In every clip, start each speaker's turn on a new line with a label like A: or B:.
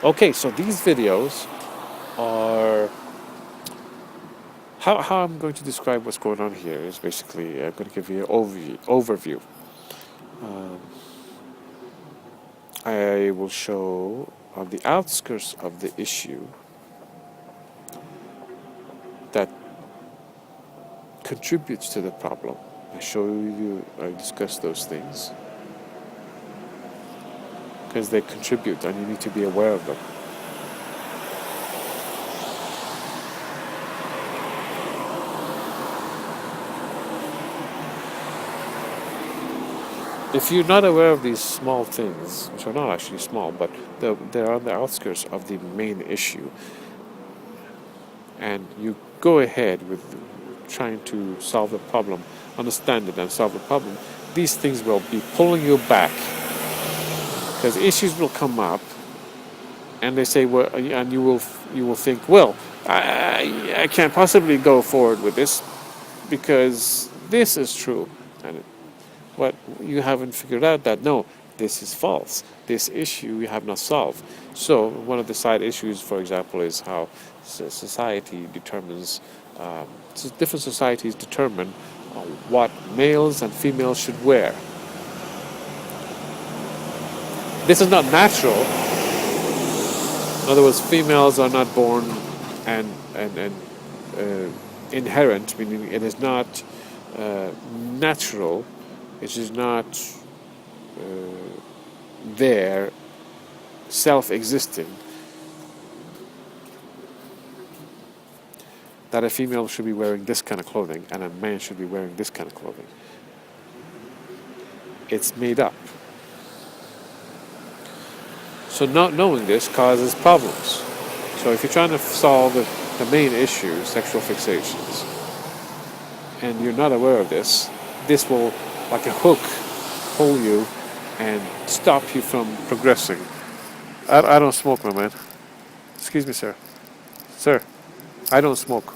A: Okay, so these videos are how I'm going to describe what's going on here is basically I'm going to give you an overview. Um, I will show on the outskirts of the issue that contributes to the problem. I discuss those things because they contribute and you need to be aware of them. If you're not aware of these small things, which are not actually small, but they're on the outskirts of the main issue, and you go ahead with trying to solve the problem, understand it and solve the problem, these things will be pulling you back because issues will come up, and they say, well, and you will think, well, I can't possibly go forward with this because this is true, and what you haven't figured out that no, this is false. This issue you have not solved. So one of the side issues, for example, is how society determines. Different societies determine what males and females should wear. This is not natural. In other words, females are not born and inherent, meaning it is not natural. It is not there, self-existing, that a female should be wearing this kind of clothing and a man should be wearing this kind of clothing. It's made up. So not knowing this causes problems. So if you're trying to solve the main issue, sexual fixations, and you're not aware of this, this will, like a hook, pull you and stop you from progressing. I don't smoke, my man. Excuse me, sir. Sir, I don't smoke.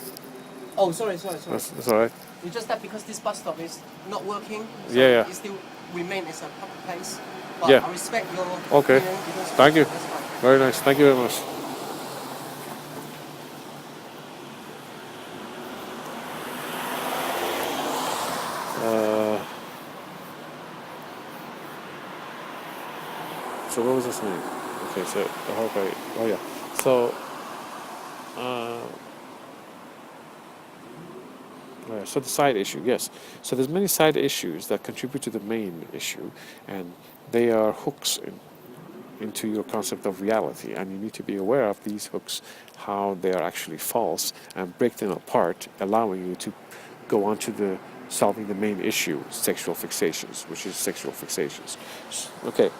B: Oh, sorry.
A: That's all right.
B: It's just that because this bus stop is not working, so
A: Yeah.
B: it still remains as a public place. But
A: Yeah.
B: I respect your
A: Okay.
B: opinion because
A: Thank you.
B: that's fine.
A: Very nice. Thank you very much. So what was I saying? Okay, so I hope oh yeah. So so the side issue, yes. So there's many side issues that contribute to the main issue, and they are hooks into your concept of reality, and you need to be aware of these hooks, how they are actually false, and break them apart, allowing you to go on to the solving the main issue, sexual fixations, which is sexual fixations. Okay.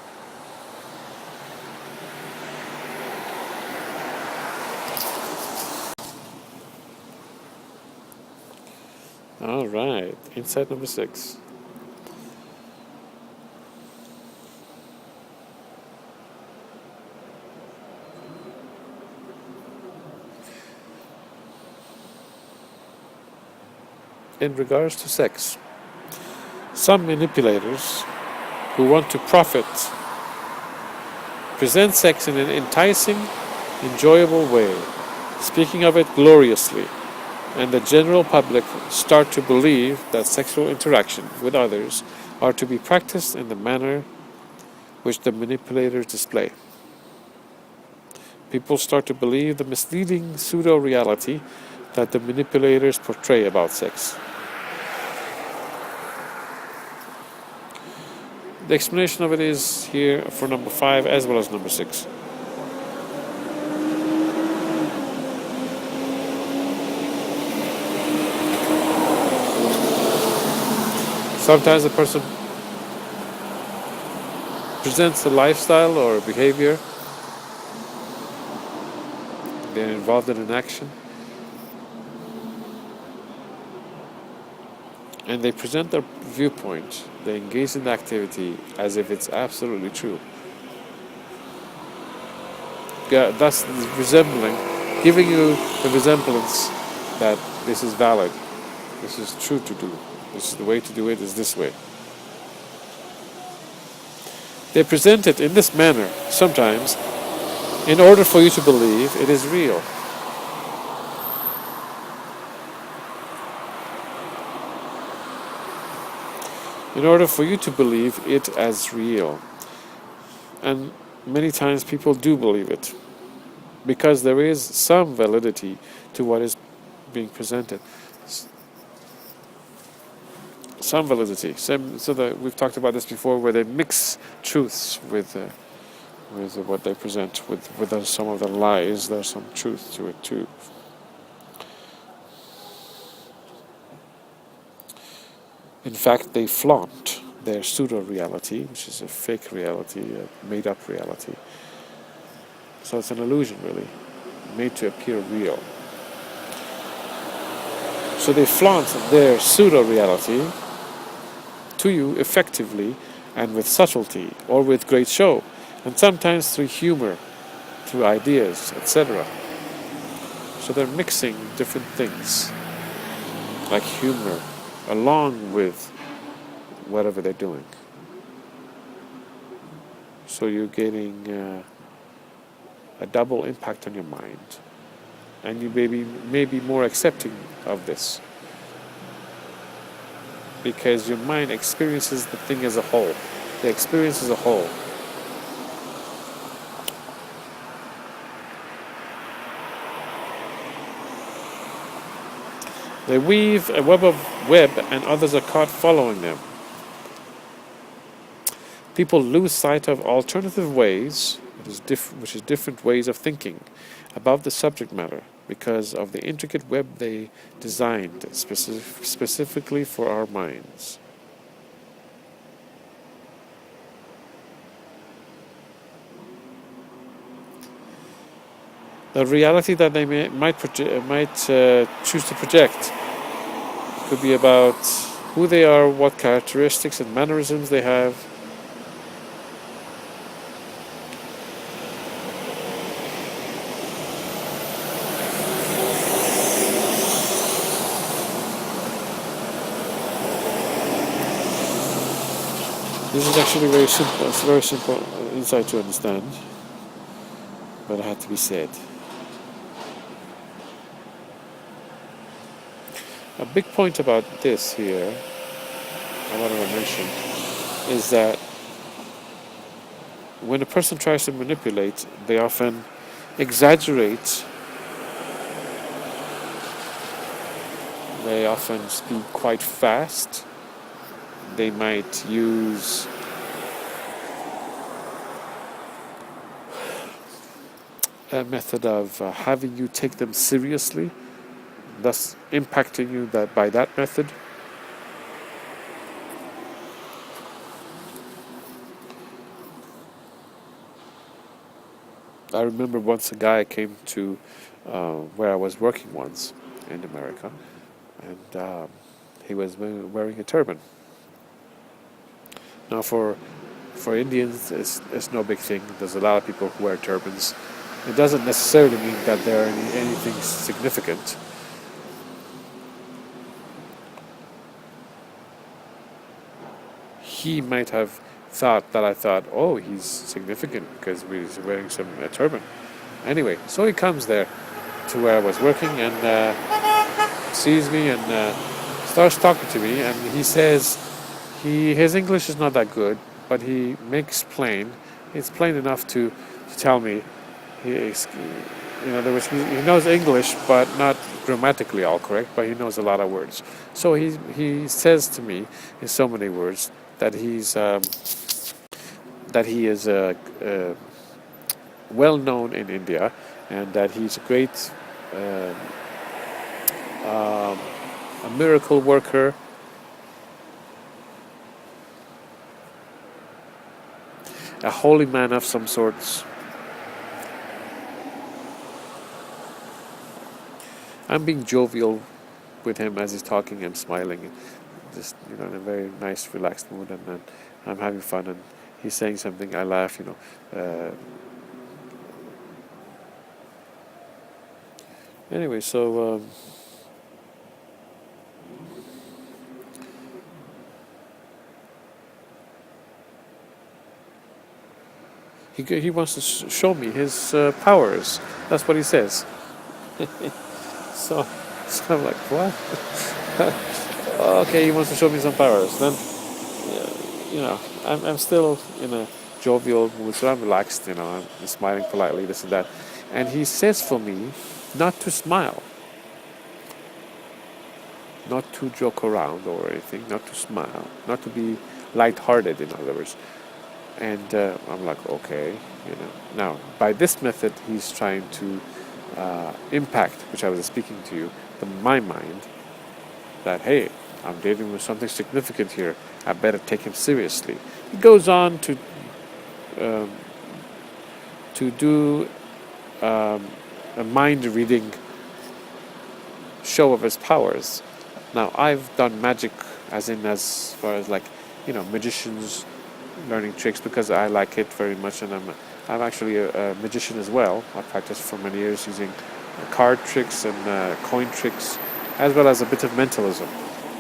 A: All right, insight number 6. In regards to sex, some manipulators who want to profit present sex in an enticing, enjoyable way, speaking of it gloriously, and the general public start to believe that sexual interaction with others are to be practiced in the manner which the manipulators display. People start to believe the misleading pseudo-reality that the manipulators portray about sex. The explanation of it is here for number 5 as well as number 6. Sometimes a person presents a lifestyle or a behavior, they're involved in an action, and they present their viewpoint, they engage in the activity as if it's absolutely true. Thus resembling, giving you the resemblance that this is valid, this is true to do, this is the way to do it, is this way. They present it in this manner, sometimes In order for you to believe it is real. In order for you to believe it as real. And many times people do believe it, because there is some validity to what is being presented. Some validity. So that we've talked about this before, where they mix truths with what they present. With some of the lies, there's some truth to it too. In fact, they flaunt their pseudo-reality, which is a fake reality, a made-up reality. So it's an illusion, really, made to appear real. So they flaunt their pseudo-reality to you effectively and with subtlety, or with great show, and sometimes through humor, through ideas, etc. So they're mixing different things, like humor, along with whatever they're doing. So you're getting a double impact on your mind, and you may be more accepting of this, because your mind experiences the thing as a whole, the experience as a whole. They weave a web and others are caught following them. People lose sight of alternative ways, which is different ways of thinking about the subject matter, because of the intricate web they designed specifically for our minds. The reality that they might choose to project could be about who they are, what characteristics and mannerisms they have. This is actually very simple. It's a very simple insight to understand, but it had to be said. A big point about this here, I want to mention, is that when a person tries to manipulate, they often exaggerate. They often speak quite fast. They might use a method of having you take them seriously, thus impacting you by that method. I remember once a guy came to where I was working once in America, and he was wearing a turban. Now, for Indians, it's no big thing. There's a lot of people who wear turbans. It doesn't necessarily mean that they're anything significant. He might have thought that I thought, oh, he's significant because he's wearing a turban. Anyway, so he comes there to where I was working and sees me and starts talking to me, and he says his English is not that good, but he makes plain. It's plain enough to tell me in other words, he knows English, but not grammatically all correct, but he knows a lot of words. So he says to me in so many words that he is well known in India, and that he's a great a miracle worker, a holy man of some sorts. I'm being jovial with him as he's talking and smiling, just in a very nice, relaxed mood, and I'm having fun. And he's saying something, I laugh. Anyway, so He wants to show me his powers. That's what he says. So, so I'm like, what? Okay, he wants to show me some powers. Then, you know, I'm still in a jovial mood, so I'm relaxed. You know, I'm smiling politely, this and that. And he says for me not to smile, not to joke around or anything, not to smile, not to be lighthearted, in other words. And I'm like, okay, you know. Now, by this method, he's trying to impact, which I was speaking to you, my mind, that, hey, I'm dealing with something significant here. I better take him seriously. He goes on to do a mind reading show of his powers. Now, I've done magic as far as, like, you know, magicians learning tricks, because I like it very much, and I'm actually a magician as well. I practiced for many years using card tricks and coin tricks, as well as a bit of mentalism.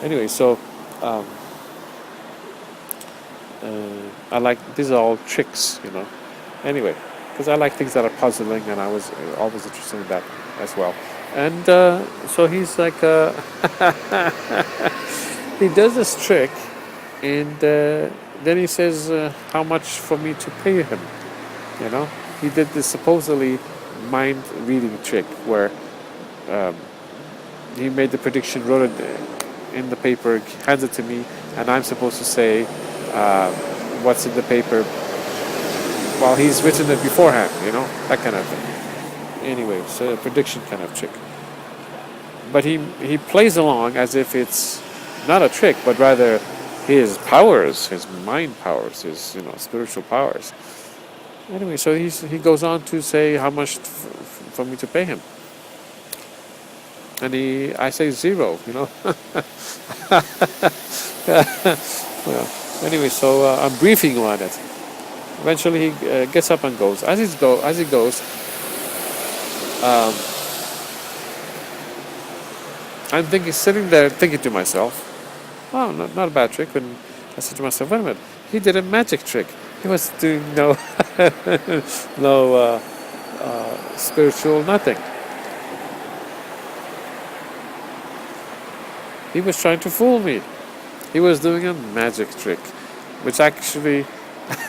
A: Anyway, so I like, these are all tricks, you know. Anyway, because I like things that are puzzling, and I was always interested in that as well. And so he's like, he does this trick, and then he says how much for me to pay him. You know, he did this supposedly mind reading trick where he made the prediction, wrote it in the paper, hands it to me, and I'm supposed to say what's in the paper while he's written it beforehand. You know, that kind of thing. Anyway, so a prediction kind of trick. But he plays along as if it's not a trick, but rather his powers, his mind powers, his, you know, spiritual powers. Anyway, so he goes on to say how much for me to pay him, and I say 0. You know. Well, anyway, so I'm briefing him on it. Eventually, he gets up and goes. As he goes, I'm sitting there thinking to myself, "Oh, not a bad trick." And I said to myself, "Wait a minute, he did a magic trick. He was doing no spiritual nothing. He was trying to fool me. He was doing a magic trick, which actually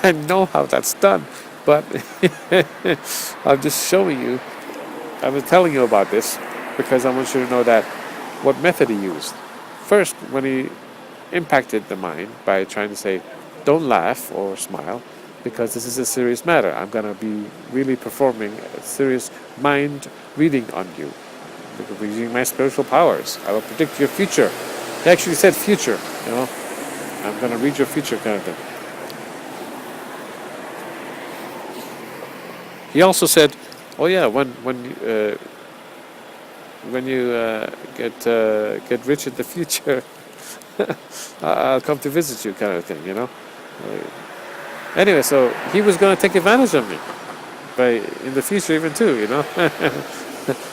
A: I know how that's done, but I'm just showing you. I was telling you about this because I want you to know that what method he used. First, when he impacted the mind by trying to say, don't laugh or smile, because this is a serious matter. I'm going to be really performing a serious mind reading on you, using my spiritual powers. I will predict your future. He actually said future, you know. I'm going to read your future, kind of thing. He also said, oh yeah, when you get rich in the future, I'll come to visit you, kind of thing, you know. Anyway, so he was going to take advantage of me, in the future even too, you know.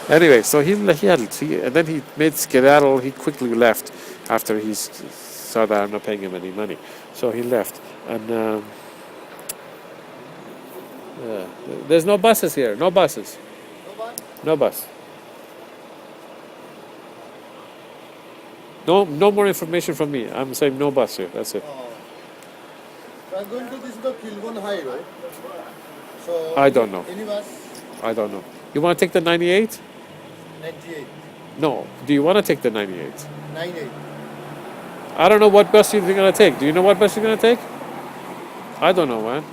A: Anyway, so and then he made skedaddle. He quickly left after he saw that I'm not paying him any money. So he left, and there's no buses here. No buses. No bus. No more information from me. I'm saying no bus here. That's it.
C: I'm going to this the Kilburn High Road. So
A: I don't know.
C: Any bus?
A: I don't know. You want to take the 98?
C: 98.
A: No. Do you want to take the 98?
C: 98.
A: I don't know what bus you're going to take. Do you know what bus you're going to take? I don't know, man.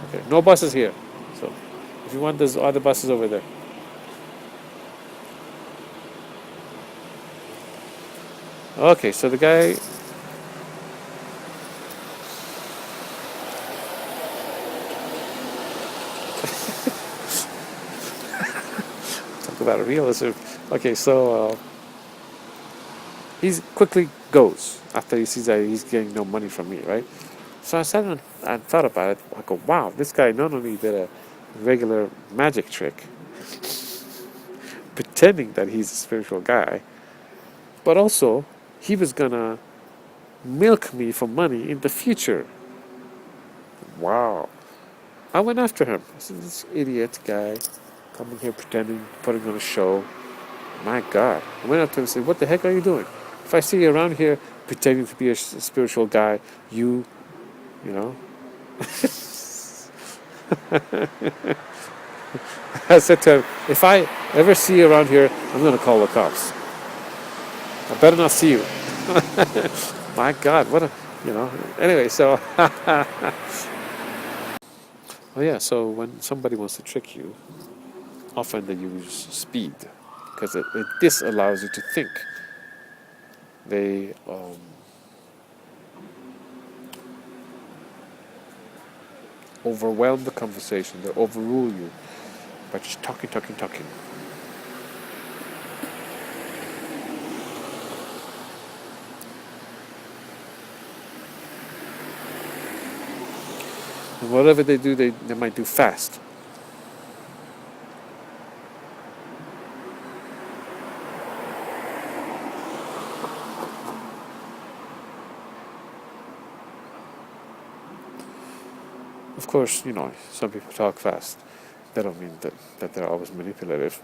A: Okay. No buses here. So if you want, there's other buses over there. Okay, so the guy... Talk about a realism. Okay, so he quickly goes after he sees that he's getting no money from me, right? So I sat and thought about it. I go, wow, this guy not only did a regular magic trick, pretending that he's a spiritual guy, but also he was gonna milk me for money in the future. Wow. I went after him. I said, this idiot guy coming here pretending, putting on a show. My God. I went up to him and said, what the heck are you doing? If I see you around here pretending to be a spiritual guy, you know. I said to him, if I ever see you around here, I'm going to call the cops. I better not see you. My God, what a, Anyway, so, oh yeah, so when somebody wants to trick you, often they use speed because it disallows you to think. They overwhelm the conversation. They overrule you by just talking. And whatever they do, they might do fast. Of course, some people talk fast. That don't mean that they're always manipulative.